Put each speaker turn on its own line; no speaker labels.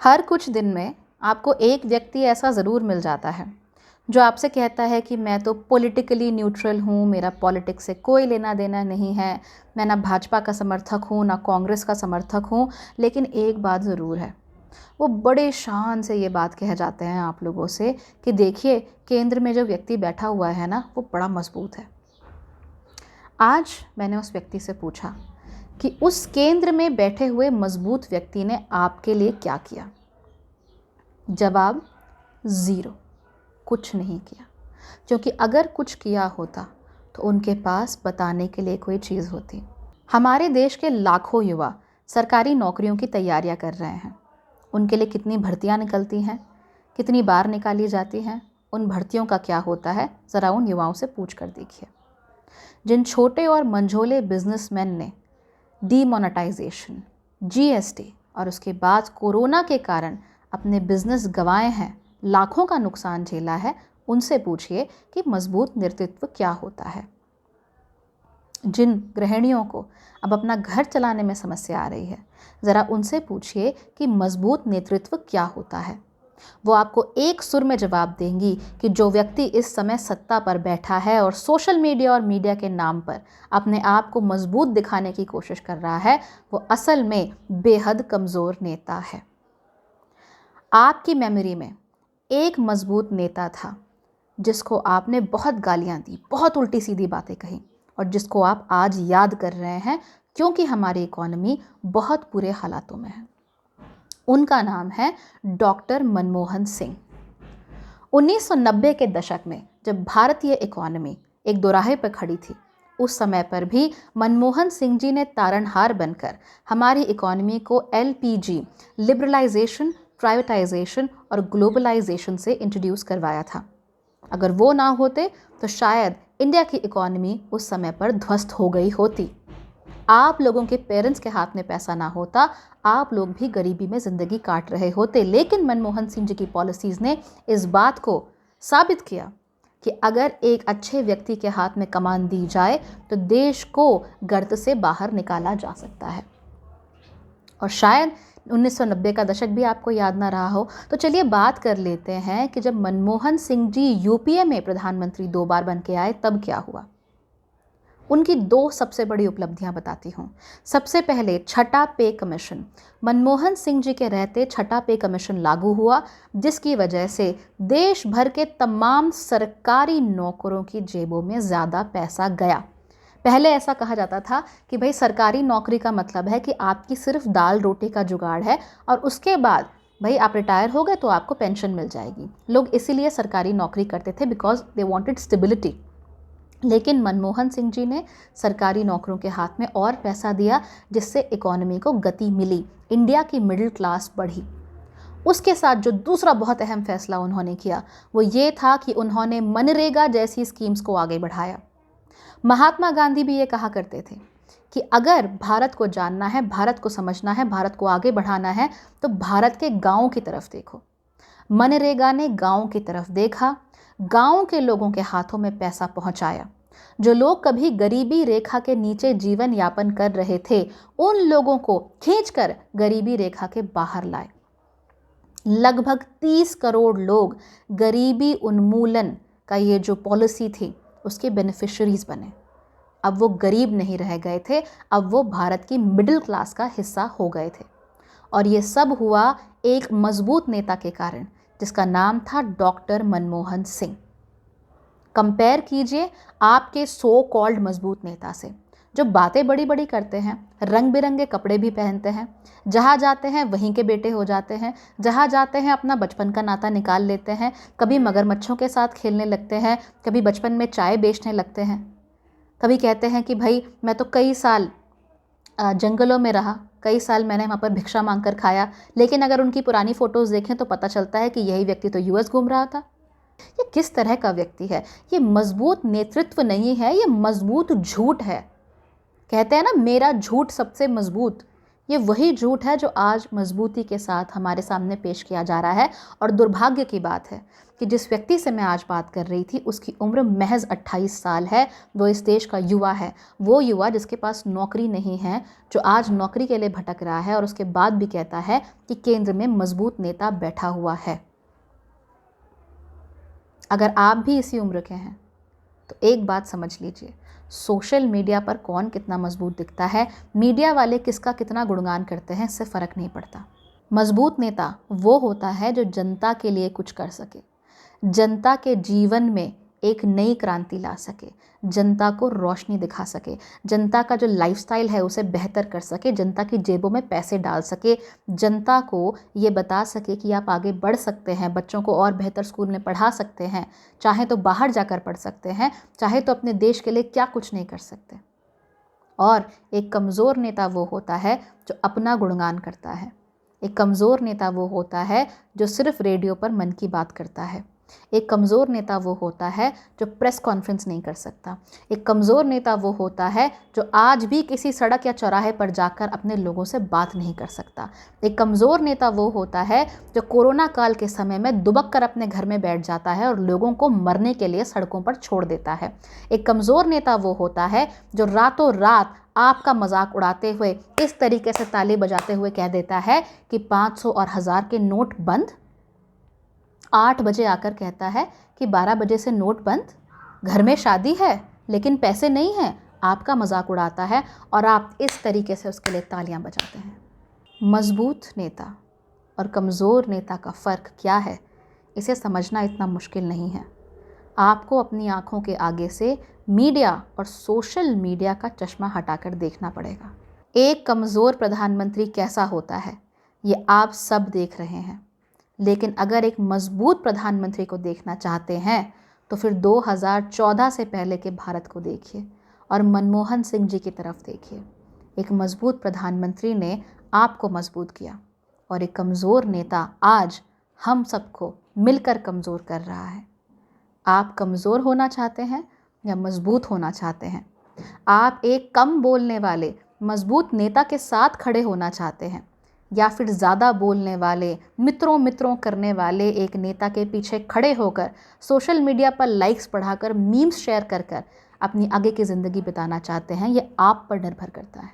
हर कुछ दिन में आपको एक व्यक्ति ऐसा ज़रूर मिल जाता है जो आपसे कहता है कि मैं तो पॉलिटिकली न्यूट्रल हूँ, मेरा पॉलिटिक्स से कोई लेना देना नहीं है, मैं ना भाजपा का समर्थक हूँ ना कांग्रेस का समर्थक हूँ। लेकिन एक बात ज़रूर है, वो बड़े शान से ये बात कह जाते हैं आप लोगों से कि देखिए, केंद्र में जो व्यक्ति बैठा हुआ है ना, वो बड़ा मजबूत है। आज मैंने उस व्यक्ति से पूछा कि उस केंद्र में बैठे हुए मजबूत व्यक्ति ने आपके लिए क्या किया। जवाब ज़ीरो, कुछ नहीं किया। क्योंकि अगर कुछ किया होता तो उनके पास बताने के लिए कोई चीज़ होती। हमारे देश के लाखों युवा सरकारी नौकरियों की तैयारियां कर रहे हैं। उनके लिए कितनी भर्तियां निकलती हैं, कितनी बार निकाली जाती हैं, उन भर्तियों का क्या होता है, ज़रा उन युवाओं से पूछ कर देखिए। जिन छोटे और मंझोले बिजनेसमैन ने डीमोनेटाइजेशन, जीएसटी और उसके बाद कोरोना के कारण अपने बिजनेस गंवाए हैं, लाखों का नुकसान झेला है, उनसे पूछिए कि मजबूत नेतृत्व क्या होता है। जिन गृहिणियों को अब अपना घर चलाने में समस्या आ रही है, ज़रा उनसे पूछिए कि मजबूत नेतृत्व क्या होता है। वो आपको एक सुर में जवाब देंगी कि जो व्यक्ति इस समय सत्ता पर बैठा है और सोशल मीडिया और मीडिया के नाम पर अपने आप को मजबूत दिखाने की कोशिश कर रहा है, वो असल में बेहद कमज़ोर नेता है। आपकी मेमोरी में एक मजबूत नेता था जिसको आपने बहुत गालियां दी, बहुत उल्टी सीधी बातें कही और जिसको आप आज याद कर रहे हैं क्योंकि हमारी इकोनॉमी बहुत बुरे हालातों में है। उनका नाम है डॉक्टर मनमोहन सिंह। 1990 के दशक में जब भारतीय इकोनॉमी एक दोराहे पर खड़ी थी, उस समय पर भी मनमोहन सिंह जी ने तारणहार बनकर हमारी इकोनॉमी को एलपीजी, लिबरलाइजेशन, प्राइवेटाइजेशन और ग्लोबलाइजेशन से इंट्रोड्यूस करवाया था। अगर वो ना होते तो शायद इंडिया की इकोनॉमी उस समय पर ध्वस्त हो गई होती। आप लोगों के पेरेंट्स के हाथ में पैसा ना होता, आप लोग भी गरीबी में ज़िंदगी काट रहे होते। लेकिन मनमोहन सिंह जी की पॉलिसीज़ ने इस बात को साबित किया कि अगर एक अच्छे व्यक्ति के हाथ में कमान दी जाए तो देश को गर्त से बाहर निकाला जा सकता है। और शायद 1990 का दशक भी आपको याद ना रहा हो, तो चलिए बात कर लेते हैं कि जब मनमोहन सिंह जी यूपीए में प्रधानमंत्री 2 बार बन के आए तब क्या हुआ। उनकी 2 सबसे बड़ी उपलब्धियां बताती हूँ। सबसे पहले छठा पे कमीशन। मनमोहन सिंह जी के रहते छठा पे कमीशन लागू हुआ, जिसकी वजह से देश भर के तमाम सरकारी नौकरों की जेबों में ज़्यादा पैसा गया। पहले ऐसा कहा जाता था कि भाई सरकारी नौकरी का मतलब है कि आपकी सिर्फ दाल रोटी का जुगाड़ है और उसके बाद भाई आप रिटायर हो गए तो आपको पेंशन मिल जाएगी। लोग इसीलिए सरकारी नौकरी करते थे बिकॉज दे वांटेड स्टेबिलिटी। लेकिन मनमोहन सिंह जी ने सरकारी नौकरों के हाथ में और पैसा दिया, जिससे इकोनॉमी को गति मिली, इंडिया की मिडिल क्लास बढ़ी। उसके साथ जो दूसरा बहुत अहम फैसला उन्होंने किया वो ये था कि उन्होंने मनरेगा जैसी स्कीम्स को आगे बढ़ाया। महात्मा गांधी भी ये कहा करते थे कि अगर भारत को जानना है, भारत को समझना है, भारत को आगे बढ़ाना है तो भारत के गाँव की तरफ देखो। मनरेगा ने गाँव की तरफ देखा, गांव के लोगों के हाथों में पैसा पहुंचाया। जो लोग कभी गरीबी रेखा के नीचे जीवन यापन कर रहे थे, उन लोगों को खींचकर गरीबी रेखा के बाहर लाए। लगभग 30 करोड़ लोग गरीबी उन्मूलन का ये जो पॉलिसी थी उसके बेनिफिशरीज बने। अब वो गरीब नहीं रह गए थे, अब वो भारत की मिडिल क्लास का हिस्सा हो गए थे। और ये सब हुआ एक मजबूत नेता के कारण जिसका नाम था डॉक्टर मनमोहन सिंह। कंपेयर कीजिए आपके सो कॉल्ड मजबूत नेता से, जो बातें बड़ी बड़ी करते हैं, रंग बिरंगे कपड़े भी पहनते हैं, जहाँ जाते हैं वहीं के बेटे हो जाते हैं, जहाँ जाते हैं अपना बचपन का नाता निकाल लेते हैं, कभी मगरमच्छों के साथ खेलने लगते हैं, कभी बचपन में चाय बेचने लगते हैं, कभी कहते हैं कि भाई मैं तो कई साल जंगलों में रहा, कई साल मैंने वहाँ पर भिक्षा मांगकर खाया। लेकिन अगर उनकी पुरानी फ़ोटोज़ देखें तो पता चलता है कि यही व्यक्ति तो यूएस घूम रहा था। ये किस तरह का व्यक्ति है? ये मजबूत नेतृत्व नहीं है, ये मजबूत झूठ है। कहते हैं ना, मेरा झूठ सबसे मजबूत, ये वही झूठ है जो आज मजबूती के साथ हमारे सामने पेश किया जा रहा है। और दुर्भाग्य की बात है कि जिस व्यक्ति से मैं आज बात कर रही थी उसकी उम्र महज 28 साल है। वो इस देश का युवा है, वो युवा जिसके पास नौकरी नहीं है, जो आज नौकरी के लिए भटक रहा है और उसके बाद भी कहता है कि केंद्र में मजबूत नेता बैठा हुआ है। अगर आप भी इसी उम्र के हैं तो एक बात समझ लीजिए, सोशल मीडिया पर कौन कितना मजबूत दिखता है, मीडिया वाले किसका कितना गुणगान करते हैं, इससे फ़र्क नहीं पड़ता। मजबूत नेता वो होता है जो जनता के लिए कुछ कर सके, जनता के जीवन में एक नई क्रांति ला सके, जनता को रोशनी दिखा सके, जनता का जो लाइफस्टाइल है उसे बेहतर कर सके, जनता की जेबों में पैसे डाल सके, जनता को ये बता सके कि आप आगे बढ़ सकते हैं, बच्चों को और बेहतर स्कूल में पढ़ा सकते हैं, चाहे तो बाहर जाकर पढ़ सकते हैं, चाहे तो अपने देश के लिए क्या कुछ नहीं कर सकते। और एक कमज़ोर नेता वो होता है जो अपना गुणगान करता है। एक कमज़ोर नेता वो होता है जो सिर्फ रेडियो पर मन की बात करता है। एक कमज़ोर नेता वो होता है जो प्रेस कॉन्फ्रेंस नहीं कर सकता। एक कमज़ोर नेता वो होता है जो आज भी किसी सड़क या चौराहे पर जाकर अपने लोगों से बात नहीं कर सकता। एक कमज़ोर नेता वो होता है जो कोरोना काल के समय में दुबक कर अपने घर में बैठ जाता है और लोगों को मरने के लिए सड़कों पर छोड़ देता है। एक कमज़ोर नेता वो होता है जो रातों रात आपका मजाक उड़ाते हुए इस तरीके से ताली बजाते हुए कह देता है कि 500 और 1000 के नोट बंद, 8 बजे आकर कहता है कि 12 बजे से नोट बंद, घर में शादी है लेकिन पैसे नहीं हैं, आपका मजाक उड़ाता है और आप इस तरीके से उसके लिए तालियां बजाते हैं। मजबूत नेता और कमज़ोर नेता का फ़र्क क्या है, इसे समझना इतना मुश्किल नहीं है। आपको अपनी आँखों के आगे से मीडिया और सोशल मीडिया का चश्मा हटाकर देखना पड़ेगा। एक कमज़ोर प्रधानमंत्री कैसा होता है ये आप सब देख रहे हैं, लेकिन अगर एक मजबूत प्रधानमंत्री को देखना चाहते हैं तो फिर 2014 से पहले के भारत को देखिए और मनमोहन सिंह जी की तरफ देखिए। एक मजबूत प्रधानमंत्री ने आपको मजबूत किया और एक कमज़ोर नेता आज हम सबको मिलकर कमज़ोर कर रहा है। आप कमज़ोर होना चाहते हैं या मजबूत होना चाहते हैं? आप एक कम बोलने वाले मजबूत नेता के साथ खड़े होना चाहते हैं या फिर ज़्यादा बोलने वाले, मित्रों मित्रों करने वाले एक नेता के पीछे खड़े होकर सोशल मीडिया पर लाइक्स बढ़ाकर मीम्स शेयर कर अपनी आगे की ज़िंदगी बिताना चाहते हैं? ये आप पर निर्भर करता है।